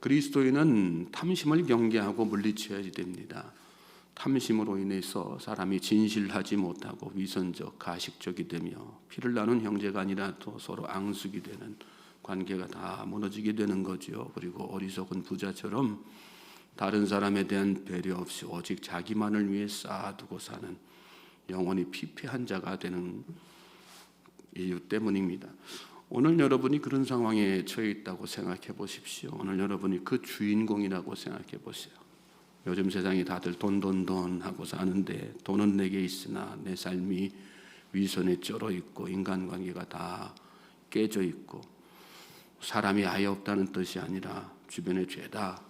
그리스도인은 탐심을 경계하고 물리쳐야 됩니다. 탐심으로 인해서 사람이 진실하지 못하고 위선적, 가식적이 되며 피를 나눈 형제가 아니라 또 서로 앙숙이 되는 관계가 다 무너지게 되는 거죠. 그리고 어리석은 부자처럼 다른 사람에 대한 배려 없이 오직 자기만을 위해 쌓아두고 사는 영원히 피폐한 자가 되는 이유 때문입니다. 오늘 여러분이 그런 상황에 처해 있다고 생각해 보십시오. 오늘 여러분이 그 주인공이라고 생각해 보세요. 요즘 세상에 다들 돈 하고 사는데 돈은 내게 있으나 내 삶이 위선에 쩔어 있고 인간관계가 다 깨져 있고 사람이 아예 없다는 뜻이 아니라 주변에 죄다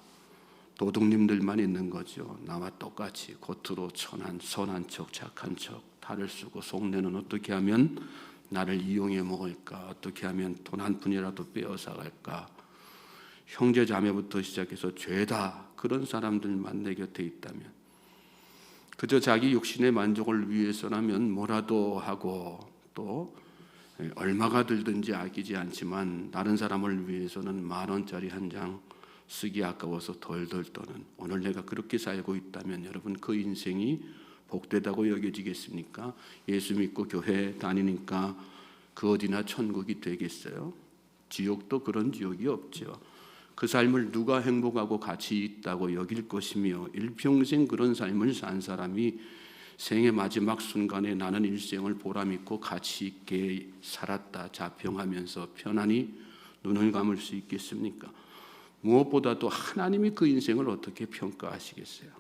도둑님들만 있는 거죠. 나와 똑같이 겉으로 선한 척 착한 척 탈을 쓰고 속내는 어떻게 하면 나를 이용해 먹을까, 어떻게 하면 돈 한 푼이라도 빼앗아 갈까, 형제 자매부터 시작해서 죄다 그런 사람들만 내 곁에 있다면 그저 자기 육신의 만족을 위해서라면 뭐라도 하고 또 얼마가 들든지 아끼지 않지만 다른 사람을 위해서는 10,000원짜리 한 장 쓰기 아까워서 덜덜 떠는 오늘 내가 그렇게 살고 있다면 여러분 그 인생이 복되다고 여겨지겠습니까? 예수 믿고 교회 다니니까 그 어디나 천국이 되겠어요? 지옥도 그런 지옥이 없죠. 그 삶을 누가 행복하고 가치 있다고 여길 것이며 일평생 그런 삶을 산 사람이 생의 마지막 순간에 나는 일생을 보람있고 가치 있게 살았다 자평하면서 편안히 눈을 감을 수 있겠습니까? 무엇보다도 하나님이 그 인생을 어떻게 평가하시겠어요?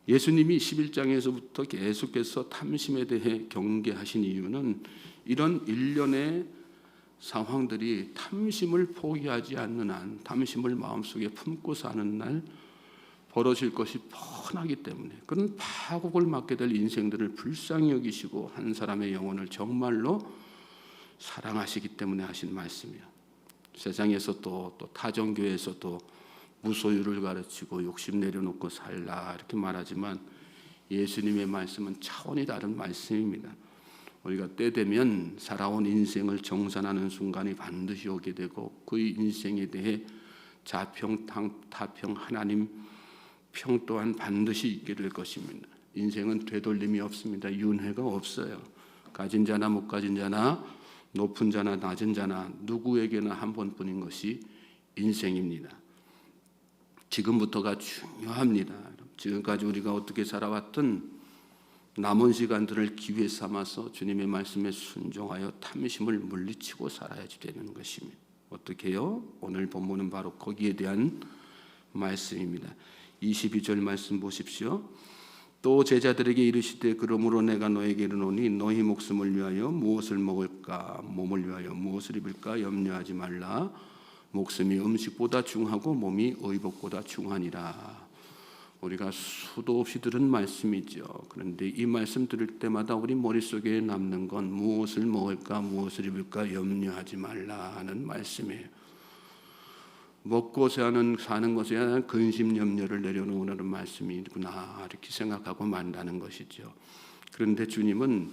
예수님이 11장에서부터 계속해서 탐심에 대해 경계하신 이유는 이런 일련의 상황들이 탐심을 포기하지 않는 한, 탐심을 마음속에 품고 사는 날 벌어질 것이 뻔하기 때문에 그런 파국을 맞게 될 인생들을 불쌍히 여기시고 한 사람의 영혼을 정말로 사랑하시기 때문에 하신 말씀이에요. 세상에서도 또 타정교회에서도 무소유를 가르치고 욕심 내려놓고 살라 이렇게 말하지만 예수님의 말씀은 차원이 다른 말씀입니다. 우리가 때 되면 살아온 인생을 정산하는 순간이 반드시 오게 되고 그 인생에 대해 자평, 타평, 하나님 평 또한 반드시 있게 될 것입니다. 인생은 되돌림이 없습니다. 윤회가 없어요. 가진 자나 못 가진 자나 높은 자나 낮은 자나 누구에게나 한 번뿐인 것이 인생입니다. 지금부터가 중요합니다. 지금까지 우리가 어떻게 살아왔든 남은 시간들을 기회 삼아서 주님의 말씀에 순종하여 탐심을 물리치고 살아야지 되는 것입니다. 어떻게 해요? 오늘 본문은 바로 거기에 대한 말씀입니다. 22절 말씀 보십시오. 또 제자들에게 이르시되 그러므로 내가 너에게 이르노니 너희 목숨을 위하여 무엇을 먹을까 몸을 위하여 무엇을 입을까 염려하지 말라. 목숨이 음식보다 중하고 몸이 의복보다 중하니라. 우리가 수도 없이 들은 말씀이죠. 그런데 이 말씀 들을 때마다 우리 머릿속에 남는 건 무엇을 먹을까 무엇을 입을까 염려하지 말라 하는 말씀이에요. 먹고 사는 것에 대한 근심 염려를 내려놓으라는 말씀이구나 이렇게 생각하고 만다는 것이죠. 그런데 주님은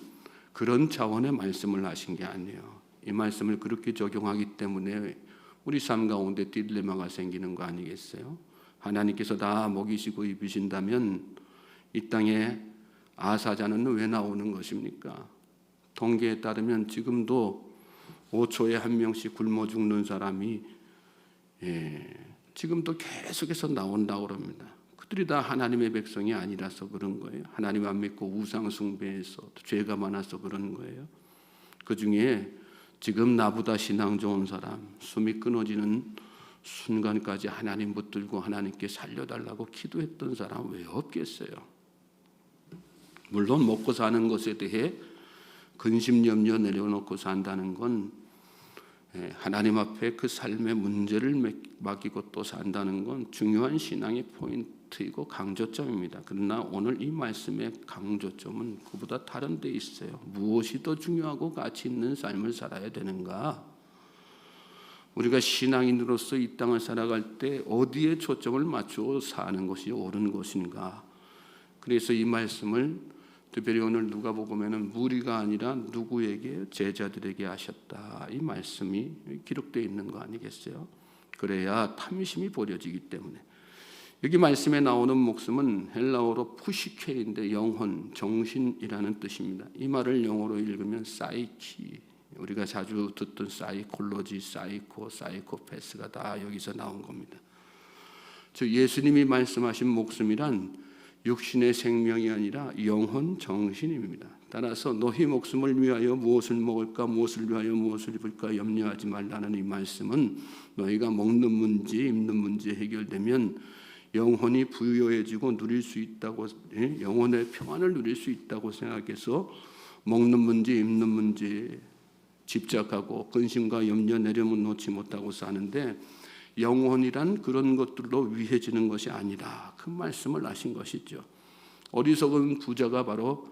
그런 차원의 말씀을 하신 게 아니에요. 이 말씀을 그렇게 적용하기 때문에 우리 삶 가운데 딜레마가 생기는 거 아니겠어요? 하나님께서 다 먹이시고 입히신다면 이 땅에 아사자는 왜 나오는 것입니까? 통계에 따르면 지금도 5초에 한 명씩 굶어 죽는 사람이 지금도 계속해서 나온다고 합니다. 그들이 다 하나님의 백성이 아니라서 그런 거예요. 하나님 안 믿고 우상 숭배해서 죄가 많아서 그런 거예요. 그 중에 지금 나보다 신앙 좋은 사람, 숨이 끊어지는 순간까지 하나님 붙들고 하나님께 살려달라고 기도했던 사람 왜 없겠어요? 물론 먹고 사는 것에 대해 근심 염려 내려놓고 산다는 건 하나님 앞에 그 삶의 문제를 맡기고 또 산다는 건 중요한 신앙의 포인트이고 강조점입니다. 그러나 오늘 이 말씀의 강조점은 그보다 다른 데 있어요. 무엇이 더 중요하고 가치 있는 삶을 살아야 되는가? 우리가 신앙인으로서 이 땅을 살아갈 때 어디에 초점을 맞추어 사는 것이 옳은 것인가? 그래서 이 말씀을 특별히 오늘 누가복음에는 무리가 아니라 누구에게 제자들에게 하셨다 이 말씀이 기록되어 있는 거 아니겠어요? 그래야 탐심이 버려지기 때문에. 여기 말씀에 나오는 목숨은 헬라어로 푸시케인데 영혼, 정신이라는 뜻입니다. 이 말을 영어로 읽으면 사이키, 우리가 자주 듣던 사이콜로지, 사이코, 사이코패스가 다 여기서 나온 겁니다. 즉 예수님이 말씀하신 목숨이란 육신의 생명이 아니라 영혼, 정신입니다. 따라서 너희 목숨을 위하여 무엇을 먹을까, 무엇을 위하여 무엇을 입을까 염려하지 말라는 이 말씀은 너희가 먹는 문제, 입는 문제 해결되면 영혼이 부유해지고 누릴 수 있다고, 영혼의 평안을 누릴 수 있다고 생각해서 먹는 문제, 입는 문제에 집착하고 근심과 염려 내려면 놓지 못하고 사는데, 영혼이란 그런 것들로 위해지는 것이 아니라 그 말씀을 하신 것이죠. 어리석은 부자가 바로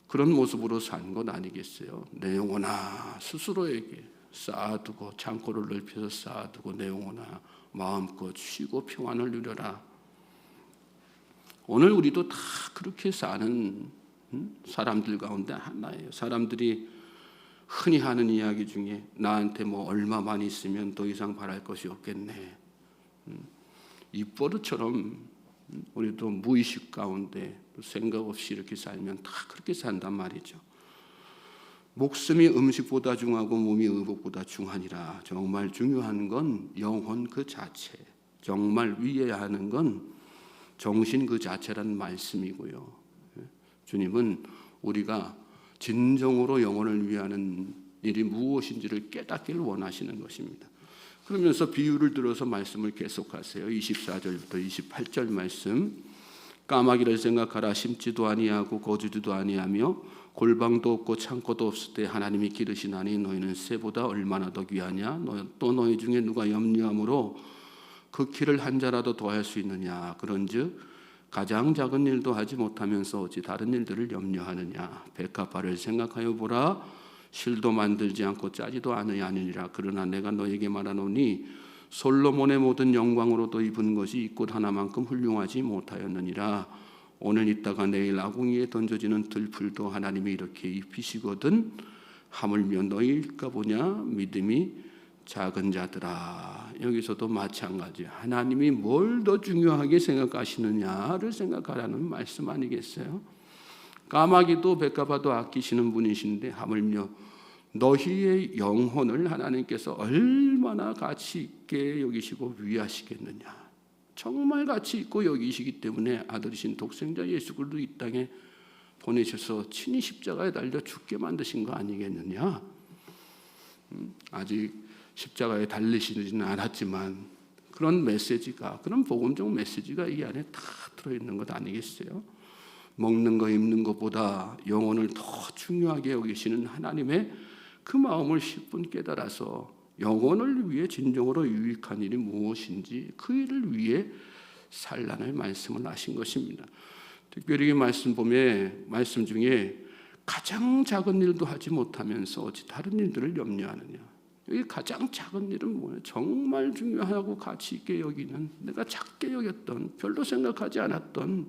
그런 모습으로 산 것 아니겠어요? 내 영혼아, 스스로에게 쌓아두고, 창고를 넓혀서 쌓아두고 내 영혼아 마음껏 쉬고 평안을 누려라. 오늘 우리도 다 그렇게 사는 사람들 가운데 하나예요. 사람들이 흔히 하는 이야기 중에 나한테 뭐 얼마만 있으면 더 이상 바랄 것이 없겠네. 이 버릇처럼 우리도 무의식 가운데 생각 없이 이렇게 살면 다 그렇게 산단 말이죠. 목숨이 음식보다 중하고 몸이 의복보다 중하니라. 정말 중요한 건 영혼 그 자체, 정말 위해야 하는 건 정신 그 자체라는 말씀이고요. 주님은 우리가 진정으로 영혼을 위하는 일이 무엇인지를 깨닫기를 원하시는 것입니다. 그러면서 비유를 들어서 말씀을 계속하세요. 24절부터 28절 말씀. 까마귀를 생각하라. 심지도 아니하고 거두지도 아니하며 골방도 없고 창고도 없을 때 하나님이 기르시나니 너희는 새보다 얼마나 더 귀하냐. 또 너희 중에 누가 염려함으로 그 키를 한 자라도 더할 수 있느냐. 그런즉 가장 작은 일도 하지 못하면서 어찌 다른 일들을 염려하느냐. 백합화를 생각하여 보라. 실도 만들지 않고 짜지도 아니하느니라. 그러나 내가 너에게 말하노니 솔로몬의 모든 영광으로도 입은 것이 이 꽃 하나만큼 훌륭하지 못하였느니라. 오늘 있다가 내일 아궁이에 던져지는 들풀도 하나님이 이렇게 입히시거든. 하물며 너희일까 보냐. 믿음이 작은 자들아. 여기서도 마찬가지. 하나님이 뭘 더 중요하게 생각하시느냐를 생각하라는 말씀 아니겠어요? 까마귀도 백합화도 아끼시는 분이신데 하물며 너희의 영혼을 하나님께서 얼마나 가치 있게 여기시고 위하시겠느냐. 정말 가치 있고 여기시기 때문에 아들이신 독생자 예수 그리스도 이 땅에 보내셔서 친히 십자가에 달려 죽게 만드신 거 아니겠느냐. 아직 십자가에 달리시지는 않았지만 그런 메시지가, 그런 복음적 메시지가 이 안에 다 들어있는 것 아니겠어요? 먹는 거 입는 것보다 영혼을 더 중요하게 여기시는 하나님의 그 마음을 10분 깨달아서 영혼을 위해 진정으로 유익한 일이 무엇인지 그 일을 위해 살라는 말씀을 하신 것입니다. 특별히 말씀 중에 가장 작은 일도 하지 못하면서 어찌 다른 일들을 염려하느냐. 여기 가장 작은 일은 뭐예요? 정말 중요하고 가치 있게 여기는, 내가 작게 여겼던, 별로 생각하지 않았던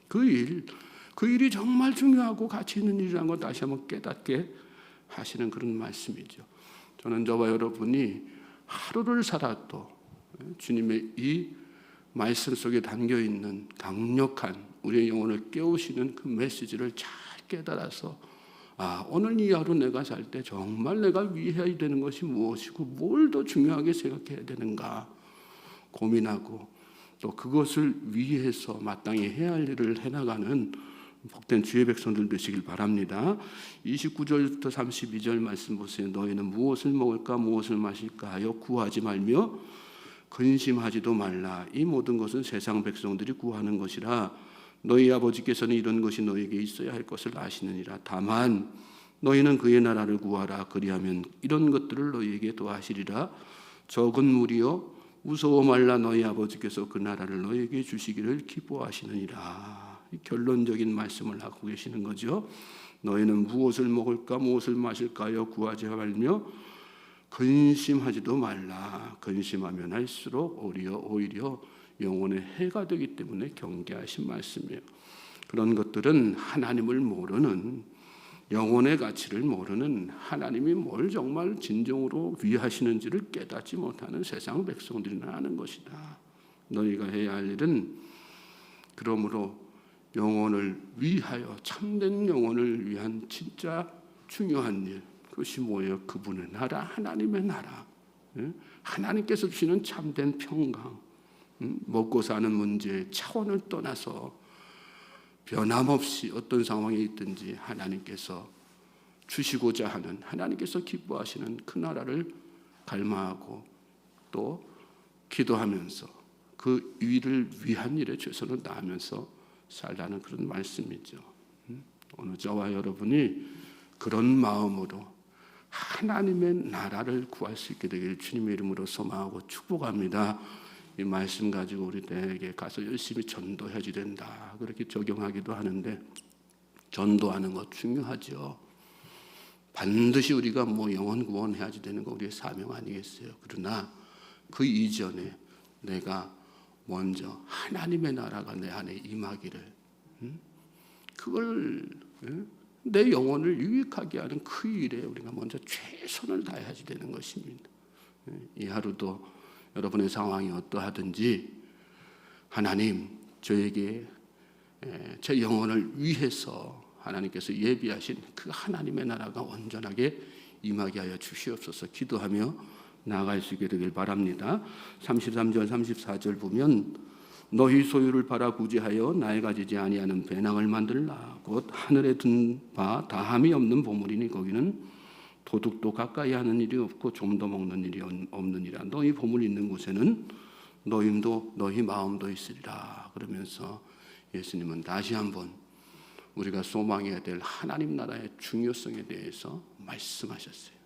그 일이 정말 중요하고 가치 있는 일이라는 걸 다시 한번 깨닫게 하시는 그런 말씀이죠. 저는 저와 여러분이 하루를 살아도 주님의 이 말씀 속에 담겨있는 강력한 우리의 영혼을 깨우시는 그 메시지를 잘 깨달아서, 오늘 이 하루 내가 살 때 정말 내가 위해야 되는 것이 무엇이고 뭘 더 중요하게 생각해야 되는가 고민하고, 또 그것을 위해서 마땅히 해야 할 일을 해나가는 복된 주의 백성들 되시길 바랍니다. 29절부터 32절 말씀 보세요. 너희는 무엇을 먹을까 무엇을 마실까 하여 구하지 말며 근심하지도 말라. 이 모든 것은 세상 백성들이 구하는 것이라. 너희 아버지께서는 이런 것이 너희에게 있어야 할 것을 아시느니라. 다만 너희는 그의 나라를 구하라. 그리하면 이런 것들을 너희에게 더하시리라. 적은 무리여 무서워 말라. 너희 아버지께서 그 나라를 너희에게 주시기를 기뻐하시느니라. 결론적인 말씀을 하고 계시는 거죠. 너희는 무엇을 먹을까 무엇을 마실까요 구하지 말며 근심하지도 말라. 근심하면 할수록 오히려 영혼의 해가 되기 때문에 경계하신 말씀이에요. 그런 것들은 하나님을 모르는 영혼의 가치를 모르는, 하나님이 뭘 정말 진정으로 위하시는지를 깨닫지 못하는 세상 백성들이나 하는 것이다. 너희가 해야 할 일은 그러므로 영혼을 위하여, 참된 영혼을 위한 진짜 중요한 일, 그것이 뭐예요? 그분의 나라, 하나님의 나라, 하나님께서 주시는 참된 평강, 먹고 사는 문제의 차원을 떠나서 변함없이 어떤 상황에 있든지 하나님께서 주시고자 하는, 하나님께서 기뻐하시는 그 나라를 갈망하고 또 기도하면서 그 일을 위한 일에 최선을 다하면서 살라는 그런 말씀이죠. 오늘 저와 여러분이 그런 마음으로 하나님의 나라를 구할 수 있게 되길 주님의 이름으로 소망하고 축복합니다. 이 말씀 가지고 우리에게 가서 열심히 전도해야지 된다, 그렇게 적용하기도 하는데, 전도하는 것 중요하죠. 반드시 우리가 영혼 구원해야지 되는 거 우리의 사명 아니겠어요? 그러나 그 이전에 내가 먼저 하나님의 나라가 내 안에 임하기를, 그걸 내 영혼을 유익하게 하는 그 일에 우리가 먼저 최선을 다해야지 되는 것입니다. 이 하루도 여러분의 상황이 어떠하든지 하나님, 저에게 제 영혼을 위해서 하나님께서 예비하신 그 하나님의 나라가 온전하게 임하게 하여 주시옵소서 기도하며 나아갈 수 있게 되길 바랍니다. 33절 34절 보면 너희 소유를 팔아 구제하여 나에 가지지 아니하는 배낭을 만들라. 곧 하늘에 든 바 다함이 없는 보물이니 거기는 도둑도 가까이 하는 일이 없고 좀도 먹는 일이 없느니라. 너희 보물이 있는 곳에는 너희 마음도 있으리라. 그러면서 예수님은 다시 한번 우리가 소망해야 될 하나님 나라의 중요성에 대해서 말씀하셨어요.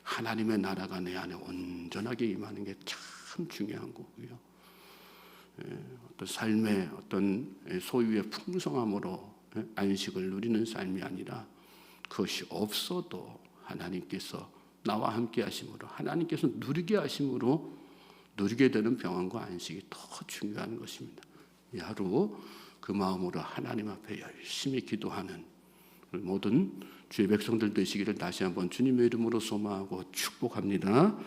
하나님의 나라가 내 안에 온전하게 임하는 게 참 중요한 거고요. 어떤 삶의 어떤 소유의 풍성함으로 안식을 누리는 삶이 아니라, 그것이 없어도 하나님께서 나와 함께 하심으로, 하나님께서 누리게 하심으로 누리게 되는 평안과 안식이 더 중요한 것입니다. 이 하루 그 마음으로 하나님 앞에 열심히 기도하는 모든 주의 백성들 되시기를 다시 한번 주님의 이름으로 소망하고 축복합니다.